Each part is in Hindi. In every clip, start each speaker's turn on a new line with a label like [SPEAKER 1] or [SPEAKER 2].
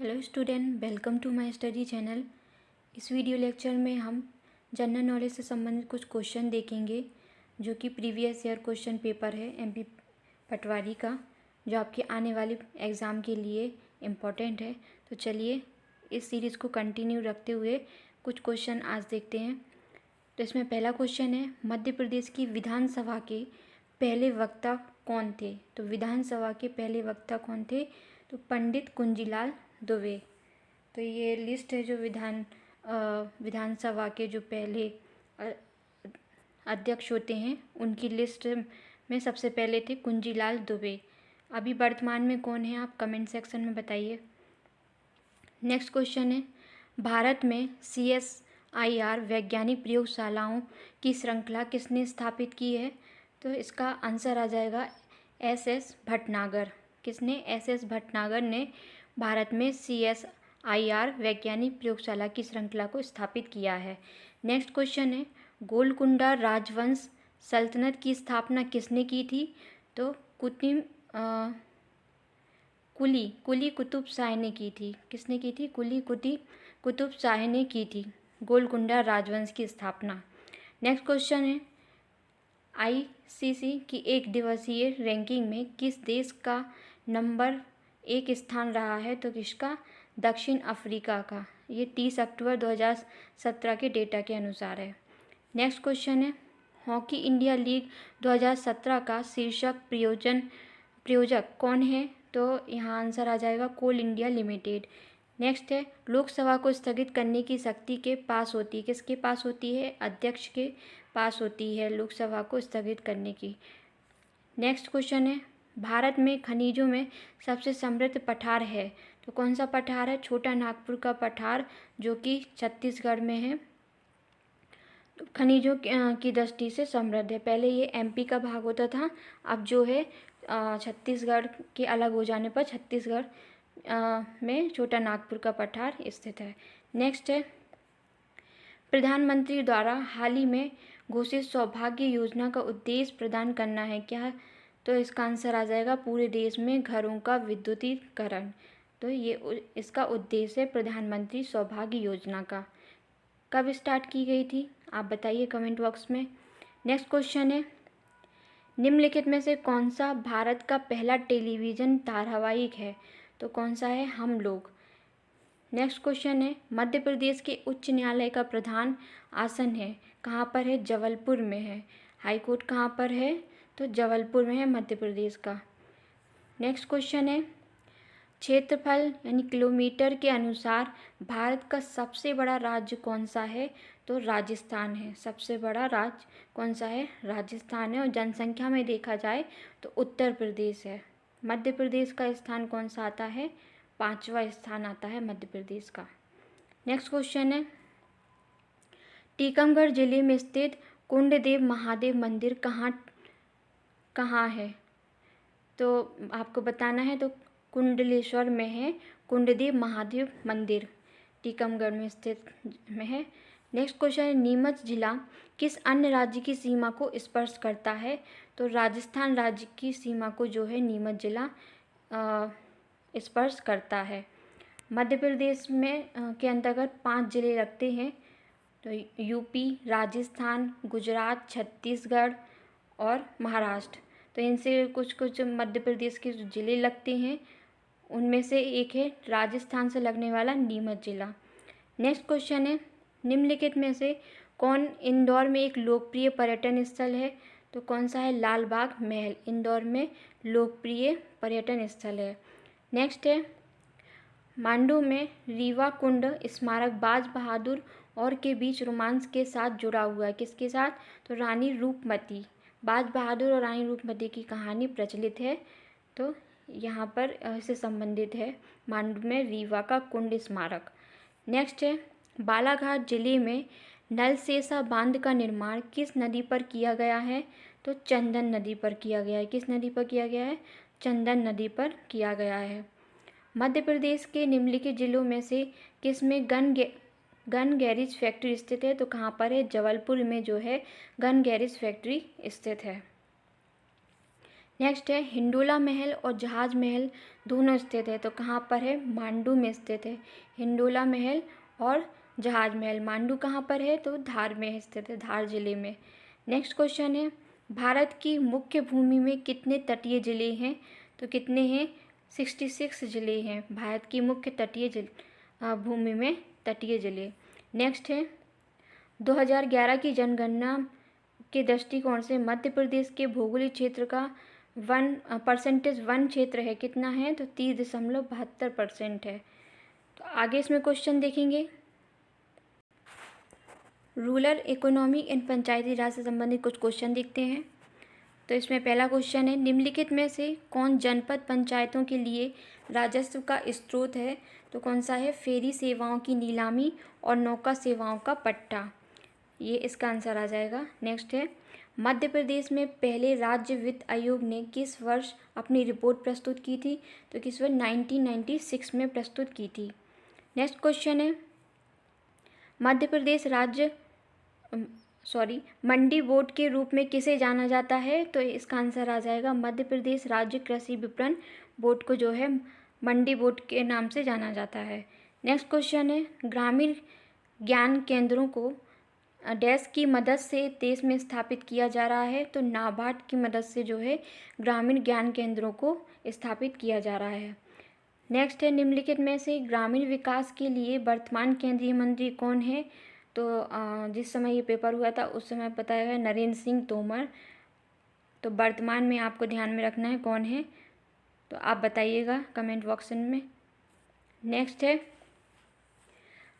[SPEAKER 1] Hello student, welcome to my study channel. इस वीडियो लेक्चर में हम जनरल नॉलेज से संबंधित कुछ क्वेश्चन देखेंगे जो कि प्रीवियस ईयर क्वेश्चन पेपर है एमपी पटवारी का, जो आपके आने वाले एग्ज़ाम के लिए इम्पोर्टेंट है। तो चलिए इस सीरीज़ को कंटिन्यू रखते हुए कुछ क्वेश्चन आज देखते हैं। तो इसमें पहला क्वेश्चन है, मध्य प्रदेश की विधानसभा के पहले वक्ता कौन थे? तो विधानसभा के पहले वक्ता कौन थे? तो पंडित कुंजीलाल दुबे। तो ये लिस्ट है जो विधानसभा के जो पहले अध्यक्ष होते हैं उनकी लिस्ट में सबसे पहले थे कुंजीलाल दुबे। अभी वर्तमान में कौन है आप कमेंट सेक्शन में बताइए। नेक्स्ट क्वेश्चन है, भारत में CSIR वैज्ञानिक प्रयोगशालाओं की श्रृंखला किसने स्थापित की है? तो इसका आंसर आ जाएगा SS भटनागर। किसने? SS भटनागर ने भारत में CSIR वैज्ञानिक प्रयोगशाला की श्रृंखला को स्थापित किया है। नेक्स्ट क्वेश्चन है, गोलकुंडा राजवंश सल्तनत की स्थापना किसने की थी? तो कुली कुतुब शाह ने की थी। किसने की थी? कुली कुतुब शाह ने की थी गोलकुंडा राजवंश की स्थापना। नेक्स्ट क्वेश्चन है, ICC की एक दिवसीय रैंकिंग में किस देश का नंबर 1 स्थान रहा है? तो किसका? दक्षिण अफ्रीका का। ये 30 अक्टूबर 2017 के डेटा के अनुसार है। नेक्स्ट क्वेश्चन है, हॉकी इंडिया लीग 2017 का शीर्षक प्रायोजक कौन है? तो यहाँ आंसर आ जाएगा कोल इंडिया लिमिटेड। नेक्स्ट है, लोकसभा को स्थगित करने की शक्ति के पास होती है। किसके पास होती है? अध्यक्ष के पास होती है लोकसभा को स्थगित करने की। नेक्स्ट क्वेश्चन है, भारत में खनिजों में सबसे समृद्ध पठार है। तो कौन सा पठार है? छोटा नागपुर का पठार, जो कि छत्तीसगढ़ में है। तो खनिजों की दृष्टि से समृद्ध है। पहले ये MP का भाग होता था, अब जो है छत्तीसगढ़ के अलग हो जाने पर छत्तीसगढ़ में छोटा नागपुर का पठार स्थित है। नेक्स्ट है, प्रधानमंत्री द्वारा हाल ही में घोषित सौभाग्य योजना का उद्देश्य प्रदान करना है। क्या? तो इसका आंसर आ जाएगा पूरे देश में घरों का विद्युतीकरण। तो ये इसका उद्देश्य है प्रधानमंत्री सौभाग्य योजना का। कब स्टार्ट की गई थी आप बताइए कमेंट बॉक्स में। नेक्स्ट क्वेश्चन है, निम्नलिखित में से कौन सा भारत का पहला टेलीविज़न धारावाहिक है? तो कौन सा है? हम लोग। नेक्स्ट क्वेश्चन है, मध्य प्रदेश के उच्च न्यायालय का प्रधान आसन है कहाँ पर है? जबलपुर में है। हाई कोर्ट कहाँ पर है? तो जबलपुर में है मध्य प्रदेश का। नेक्स्ट क्वेश्चन है, क्षेत्रफल यानी किलोमीटर के अनुसार भारत का सबसे बड़ा राज्य कौन सा है? तो राजस्थान है। सबसे बड़ा राज्य कौन सा है? राजस्थान है। और जनसंख्या में देखा जाए तो उत्तर प्रदेश है। मध्य प्रदेश का स्थान कौन सा आता है? 5वां स्थान आता है मध्य प्रदेश का। नेक्स्ट क्वेश्चन है, टीकमगढ़ जिले में स्थित कुंडदेव महादेव मंदिर कहाँ है? तो आपको बताना है। तो कुंडलेश्वर में है कुंडदेव महादेव मंदिर, टीकमगढ़ में स्थित में है। नेक्स्ट क्वेश्चन है, नीमच जिला किस अन्य राज्य की सीमा को स्पर्श करता है? तो राजस्थान राज्य की सीमा को जो है नीमच जिला स्पर्श करता है। मध्य प्रदेश में के अंतर्गत 5 जिले लगते हैं। तो UP, राजस्थान, गुजरात, छत्तीसगढ़ और महाराष्ट्र। तो इनसे कुछ मध्य प्रदेश के ज़िले लगते हैं, उनमें से एक है राजस्थान से लगने वाला नीमच जिला। नेक्स्ट क्वेश्चन है, निम्नलिखित में से कौन इंदौर में एक लोकप्रिय पर्यटन स्थल है? तो कौन सा है? लाल बाग महल इंदौर में लोकप्रिय पर्यटन स्थल है। नेक्स्ट है, मांडू में रीवा कुंड स्मारक बाज बहादुर और के बीच रोमांस के साथ जुड़ा हुआ है। किसके साथ? तो रानी रूपमती। बाज बहादुर और रानी रूपमती की कहानी प्रचलित है, तो यहाँ पर इससे संबंधित है मांडू में रीवा का कुंड स्मारक। नेक्स्ट है, बालाघाट जिले में नलसेसा बांध का निर्माण किस नदी पर किया गया है? तो चंदन नदी पर किया गया है। किस नदी पर किया गया है? चंदन नदी पर किया गया है। मध्य प्रदेश के निम्नलिखित जिलों में से किसमें गन गैरेज फैक्ट्री स्थित है? तो कहाँ पर है? जबलपुर में जो है गन गैरेज फैक्ट्री स्थित है। नेक्स्ट है हिंडोला महल और जहाज महल दोनों स्थित है, तो कहाँ पर है? मांडू में स्थित है। हिंडोला महल और जहाज महल, मांडू कहाँ पर है? तो धार में स्थित है, धार जिले में। नेक्स्ट क्वेश्चन है भारत की मुख्य भूमि में कितने तटीय जिले हैं? तो कितने हैं? 66 जिले हैं भारत की मुख्य भूमि में तटीय जिले। नेक्स्ट है 2011 की जनगणना के दृष्टिकोण से मध्य प्रदेश के भौगोलिक क्षेत्र का वन क्षेत्र है, कितना है? तो 30.72% है। तो आगे इसमें क्वेश्चन देखेंगे। रूरल इकोनॉमी एंड पंचायती राज से संबंधित कुछ क्वेश्चन देखते हैं। तो इसमें पहला क्वेश्चन है निम्नलिखित में से कौन जनपद पंचायतों के लिए राजस्व का स्रोत है? तो कौन सा है? फेरी सेवाओं की नीलामी और नौका सेवाओं का पट्टा, ये इसका आंसर आ जाएगा। नेक्स्ट है मध्य प्रदेश में पहले राज्य वित्त आयोग ने किस वर्ष अपनी रिपोर्ट प्रस्तुत की थी? तो किस वर्ष? 1996 में प्रस्तुत की थी। नेक्स्ट क्वेश्चन है मध्य प्रदेश मंडी बोर्ड के रूप में किसे जाना जाता है? तो इसका आंसर आ जाएगा मध्य प्रदेश राज्य कृषि विपणन बोर्ड को जो है मंडी बोर्ड के नाम से जाना जाता है। नेक्स्ट क्वेश्चन है ग्रामीण ज्ञान केंद्रों को डैश की मदद से देश में स्थापित किया जा रहा है? तो नाबार्ड की मदद से जो है ग्रामीण ज्ञान केंद्रों को स्थापित किया जा रहा है। नेक्स्ट है निम्नलिखित में से ग्रामीण विकास के लिए वर्तमान केंद्रीय मंत्री कौन है? तो जिस समय ये पेपर हुआ था उस समय बताया गया नरेंद्र सिंह तोमर। तो वर्तमान में आपको ध्यान में रखना है कौन है, तो आप बताइएगा कमेंट बॉक्स में। नेक्स्ट है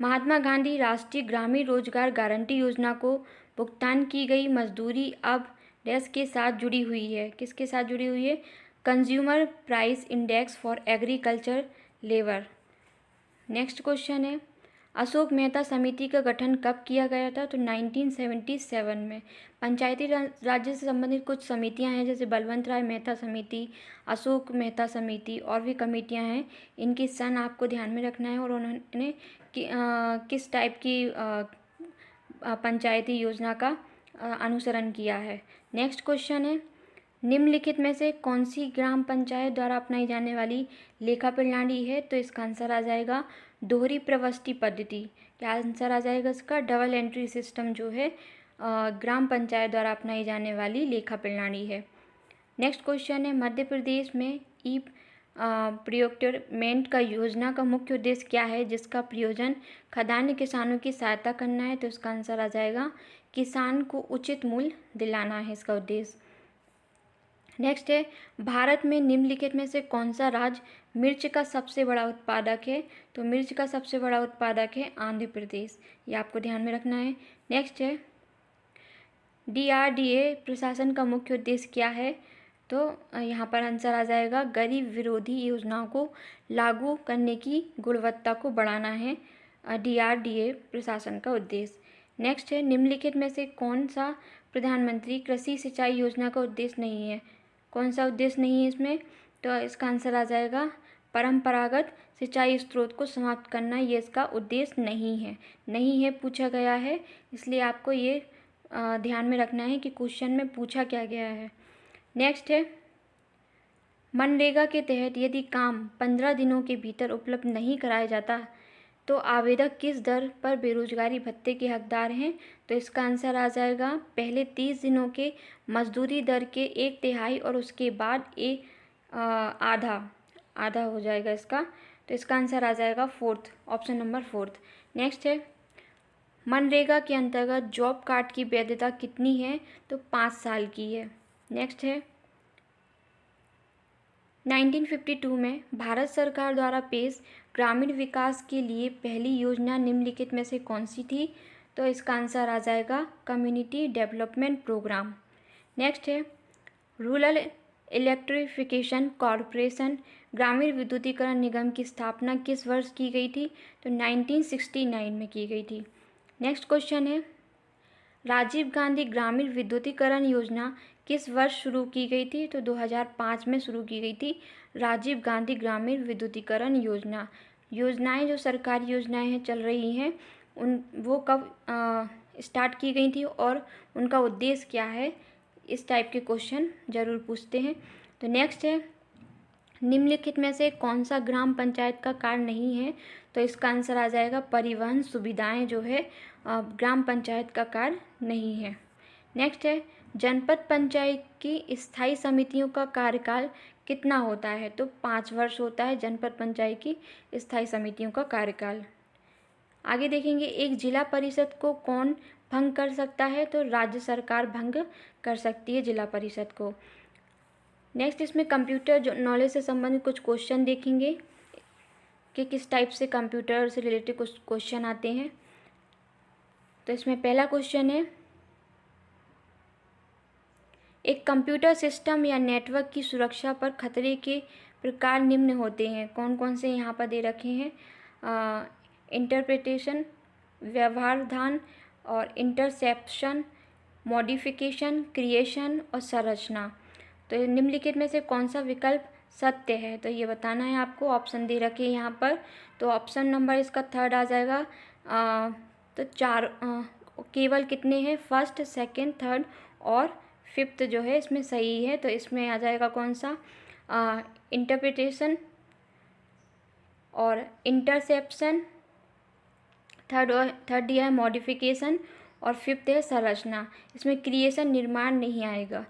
[SPEAKER 1] महात्मा गांधी राष्ट्रीय ग्रामीण रोजगार गारंटी योजना को भुगतान की गई मजदूरी अब डैश के साथ जुड़ी हुई है? किसके साथ जुड़ी हुई है? Consumer price index for agriculture labour. Next question है अशोक मेहता समिति का गठन कब किया गया था? तो 1977 में। पंचायती राज्य से संबंधित कुछ समितियां हैं जैसे बलवंत राय मेहता समिति, अशोक मेहता समिति और भी कमेटियां हैं, इनकी सन आपको ध्यान में रखना है और उन्होंने किस टाइप की पंचायती योजना का अनुसरण किया है। नेक्स्ट क्वेश्चन है निम्नलिखित में से कौन सी ग्राम पंचायत द्वारा अपनाई जाने वाली लेखा प्रणाली है? तो इसका आंसर आ जाएगा दोहरी प्रविष्टि पद्धति। क्या आंसर आ जाएगा इसका? डबल एंट्री सिस्टम जो है ग्राम पंचायत द्वारा अपनाई जाने वाली लेखा प्रणाली है। नेक्स्ट क्वेश्चन है मध्य प्रदेश में ई प्रोक्योरमेंट का योजना का मुख्य उद्देश्य क्या है जिसका प्रयोजन खदानी किसानों की सहायता करना है? तो इसका आंसर आ जाएगा किसान को उचित मूल्य दिलाना है इसका उद्देश्य। नेक्स्ट है भारत में निम्नलिखित में से कौन सा राज्य मिर्च का सबसे बड़ा उत्पादक है? तो मिर्च का सबसे बड़ा उत्पादक है आंध्र प्रदेश, ये आपको ध्यान में रखना है। नेक्स्ट है DRDA प्रशासन का मुख्य उद्देश्य क्या है? तो यहाँ पर आंसर आ जाएगा गरीब विरोधी योजनाओं को लागू करने की गुणवत्ता को बढ़ाना है DRDA प्रशासन का उद्देश्य। नेक्स्ट है निम्नलिखित में से कौन सा प्रधानमंत्री कृषि सिंचाई योजना का उद्देश्य नहीं है? कौन सा उद्देश्य नहीं है इसमें? तो इसका आंसर आ जाएगा परंपरागत सिंचाई स्रोत को समाप्त करना, ये इसका उद्देश्य नहीं है पूछा गया है, इसलिए आपको ये ध्यान में रखना है कि क्वेश्चन में पूछा क्या गया है। नेक्स्ट है मनरेगा के तहत यदि काम 15 दिनों के भीतर उपलब्ध नहीं कराया जाता तो आवेदक किस दर पर बेरोजगारी भत्ते के हकदार हैं? तो इसका आंसर आ जाएगा पहले 30 दिनों के मजदूरी दर के 1/3 और उसके बाद आधा हो जाएगा इसका, तो इसका आंसर आ जाएगा ऑप्शन नंबर 4। नेक्स्ट है मनरेगा के अंतर्गत जॉब कार्ड की वैधता कितनी है? तो 5 साल की है। नेक्स्ट है 1952 में भारत सरकार द्वारा पेश ग्रामीण विकास के लिए पहली योजना निम्नलिखित में से कौन सी थी? तो इसका आंसर आ जाएगा कम्युनिटी डेवलपमेंट प्रोग्राम। नेक्स्ट है रूरल इलेक्ट्रिफिकेशन कॉरपोरेशन ग्रामीण विद्युतीकरण निगम की स्थापना किस वर्ष की गई थी? तो 1969 में की गई थी। नेक्स्ट क्वेश्चन है राजीव गांधी ग्रामीण विद्युतीकरण योजना किस वर्ष शुरू की गई थी? तो 2005 में शुरू की गई थी राजीव गांधी ग्रामीण विद्युतीकरण योजनाएं जो सरकारी योजनाएं हैं चल रही हैं वो कब स्टार्ट की गई थी और उनका उद्देश्य क्या है, इस टाइप के क्वेश्चन ज़रूर पूछते हैं। तो नेक्स्ट है, निम्नलिखित में से कौन सा ग्राम पंचायत का कार्य नहीं है? तो इसका आंसर आ जाएगा परिवहन सुविधाएं जो है ग्राम पंचायत का कार्य नहीं है। नेक्स्ट है, जनपद पंचायत की स्थायी समितियों का कार्यकाल कितना होता है? तो 5 वर्ष होता है जनपद पंचायत की स्थायी समितियों का कार्यकाल। आगे देखेंगे, एक जिला परिषद को कौन भंग कर सकता है? तो राज्य सरकार भंग कर सकती है जिला परिषद को। नेक्स्ट इसमें कंप्यूटर जो नॉलेज से संबंधित कुछ क्वेश्चन देखेंगे कि किस टाइप से कंप्यूटर से रिलेटेड कुछ क्वेश्चन आते हैं। तो इसमें पहला क्वेश्चन है, एक कंप्यूटर सिस्टम या नेटवर्क की सुरक्षा पर खतरे के प्रकार निम्न होते हैं। कौन कौन से यहाँ पर दे रखे हैं? इंटरप्रिटेशन, व्यवहारधान और इंटरसेप्शन, मॉडिफिकेशन, क्रिएशन और संरचना। तो निम्नलिखित में से कौन सा विकल्प सत्य है? तो ये बताना है आपको। ऑप्शन दे रखे हैं यहाँ पर। तो ऑप्शन नंबर इसका 3 आ जाएगा। तो 4 केवल कितने हैं? फर्स्ट, सेकंड, थर्ड और फिफ्थ जो है इसमें सही है। तो इसमें आ जाएगा कौन सा? इंटरप्रिटेशन और इंटरसेप्शन, थर्ड दिया है मॉडिफिकेशन और फिफ्थ है संरचना। इसमें क्रिएशन निर्माण नहीं आएगा,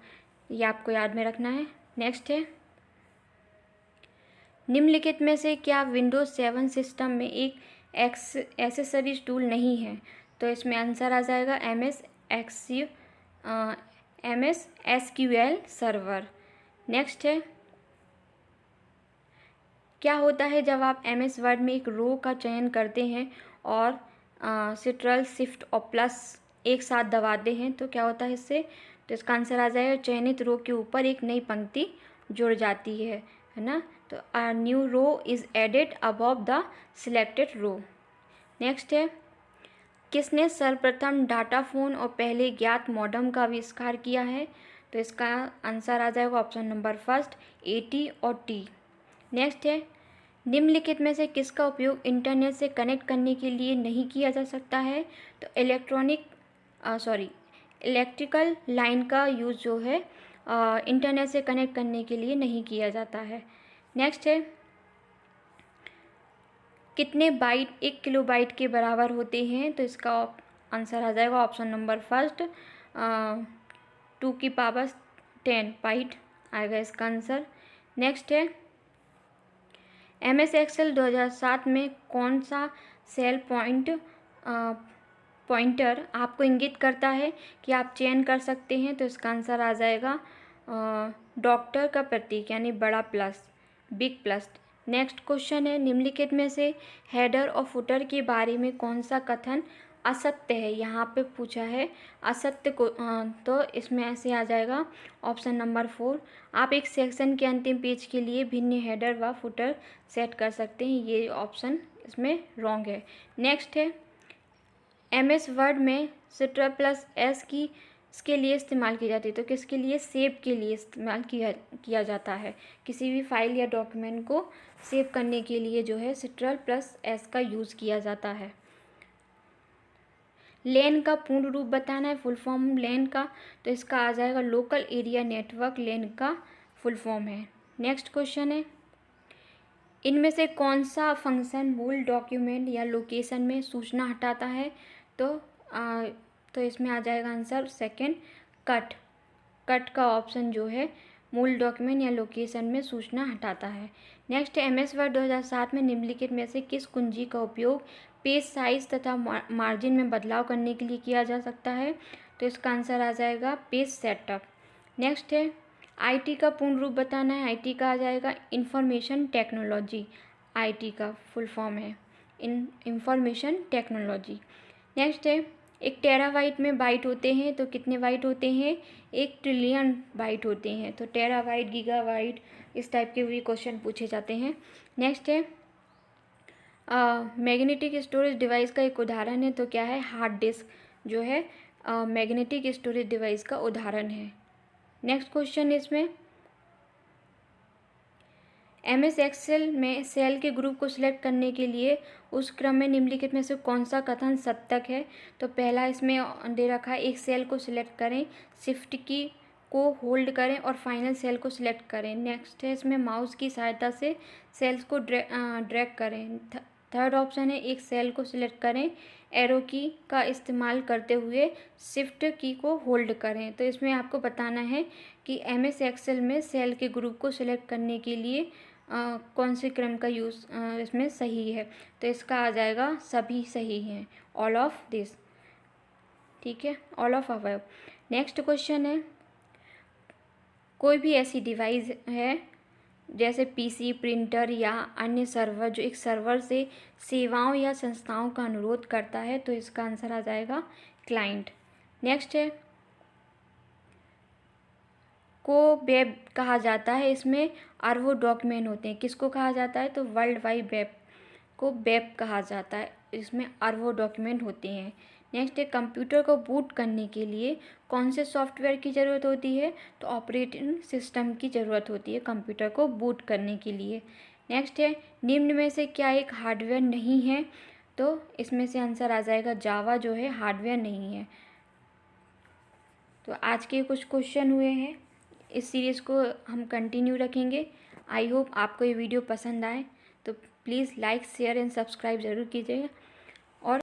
[SPEAKER 1] ये आपको याद में रखना है। नेक्स्ट है, निम्नलिखित में से क्या विंडोज 7 सिस्टम में एक एक्सेसरीज टूल नहीं है? तो इसमें आंसर आ जाएगा MS SQL सर्वर। नेक्स्ट है, क्या होता है जब आप MS वर्ड में एक रो का चयन करते हैं और Ctrl Shift और प्लस एक साथ दबाते हैं? तो क्या होता है इससे? तो इसका आंसर आ जाएगा चयनित रो के ऊपर एक नई पंक्ति जुड़ जाती है ना। तो a new row is added above the selected row. Next है, किसने सर्वप्रथम डाटा फ़ोन और पहले ज्ञात मॉडेम का आविष्कार किया है? तो इसका आंसर आ जाएगा ऑप्शन नंबर फर्स्ट, AT और T। नेक्स्ट है, निम्नलिखित में से किसका उपयोग इंटरनेट से कनेक्ट करने के लिए नहीं किया जा सकता है? तो इलेक्ट्रिकल लाइन का यूज़ जो है इंटरनेट से कनेक्ट करने के लिए नहीं किया जाता है। नेक्स्ट है, कितने बाइट 1 किलोबाइट के बराबर होते हैं? तो इसका आंसर आ जाएगा ऑप्शन नंबर फर्स्ट, 2 की पावर 10 बाइट आएगा इसका आंसर। नेक्स्ट है, MS Excel 2007 में कौन सा सेल पॉइंटर आपको इंगित करता है कि आप चयन कर सकते हैं? तो इसका आंसर आ जाएगा डॉक्टर का प्रतीक यानी बड़ा plus, big plus. Next question है, निम्नलिखित में से हेडर और फुटर के बारे में कौन सा कथन असत्य है? यहाँ पे पूछा है असत्य को, तो इसमें ऐसे आ जाएगा ऑप्शन नंबर 4। आप एक सेक्शन के अंतिम पेज के लिए भिन्न हेडर व फुटर सेट कर सकते हैं, ये ऑप्शन इसमें रॉन्ग है। नेक्स्ट है, MS वर्ड में Ctrl+S की इसके लिए इस्तेमाल की जाती है? तो किसके लिए? सेव के लिए इस्तेमाल किया जाता है। किसी भी फाइल या डॉक्यूमेंट को सेव करने के लिए जो है Ctrl+S का यूज़ किया जाता है। LAN का पूर्ण रूप बताना है, फुल फॉर्म LAN का। तो इसका आ जाएगा लोकल एरिया नेटवर्क, LAN का फुल फॉर्म है। नेक्स्ट क्वेश्चन है, इनमें से कौन सा फंक्शन मूल डॉक्यूमेंट या लोकेशन में सूचना हटाता है? तो इसमें आ जाएगा आंसर सेकंड, कट का ऑप्शन जो है मूल डॉक्यूमेंट या लोकेशन में सूचना हटाता है। नेक्स्ट है, MS वर्ड 2007 में निम्नलिखित में से किस कुंजी का उपयोग पेज साइज तथा मार्जिन में बदलाव करने के लिए किया जा सकता है? तो इसका आंसर आ जाएगा पेज सेटअप। नेक्स्ट है, IT का पूर्ण रूप बताना है। IT का आ जाएगा इंफॉर्मेशन टेक्नोलॉजी, IT का फुल फॉर्म है इंफॉर्मेशन टेक्नोलॉजी। नेक्स्ट है, 1 टेराबाइट में बाइट होते हैं तो कितने बाइट होते हैं? 1 ट्रिलियन बाइट होते हैं। तो टेराबाइट, गीगाबाइट इस टाइप के भी क्वेश्चन पूछे जाते हैं। नेक्स्ट है, मैग्नेटिक स्टोरेज डिवाइस का एक उदाहरण है, तो क्या है? हार्ड डिस्क जो है मैग्नेटिक स्टोरेज डिवाइस का उदाहरण है। नेक्स्ट क्वेश्चन इसमें, MS Excel में सेल के ग्रुप को सिलेक्ट करने के लिए उस क्रम में निम्नलिखित में से कौन सा कथन सत्य है? तो पहला इसमें दे रखा है, एक सेल को सिलेक्ट करें, शिफ्ट की को होल्ड करें और फाइनल सेल को सिलेक्ट करें। नेक्स्ट है इसमें माउस की सहायता से सेल्स को ड्रैग करें। थर्ड ऑप्शन है एक सेल को सिलेक्ट करें, एरो की का इस्तेमाल करते हुए शिफ्ट की को होल्ड करें। तो इसमें आपको बताना है कि MS एक्सेल में सेल के ग्रुप को सिलेक्ट करने के लिए कौन से क्रम का यूज़ इसमें सही है। तो इसका आ जाएगा सभी सही हैं, ऑल ऑफ दिस। ठीक है, all of above. Next question है, कोई भी ऐसी डिवाइस है जैसे PC, प्रिंटर या अन्य सर्वर जो एक सर्वर से सेवाओं या संस्थाओं का अनुरोध करता है, तो इसका आंसर आ जाएगा क्लाइंट। नेक्स्ट है, को वेब कहा जाता है, इसमें अरबों डॉक्यूमेंट होते हैं। किसको कहा जाता है, तो वर्ल्ड वाइड वेब को वेब कहा जाता है, इसमें अरबों डॉक्यूमेंट होते हैं। नेक्स्ट है, कंप्यूटर को बूट करने के लिए कौन से सॉफ्टवेयर की ज़रूरत होती है, तो ऑपरेटिंग सिस्टम की ज़रूरत होती है कंप्यूटर को बूट करने के लिए। नेक्स्ट है, निम्न में से क्या एक हार्डवेयर नहीं है, तो इसमें से आंसर आ जाएगा जावा जो है हार्डवेयर नहीं है। तो आज के कुछ क्वेश्चन हुए हैं, इस सीरीज़ को हम कंटिन्यू रखेंगे। आई होप आपको ये वीडियो पसंद आए, तो please like share and subscribe ज़रूर कीजिएगा।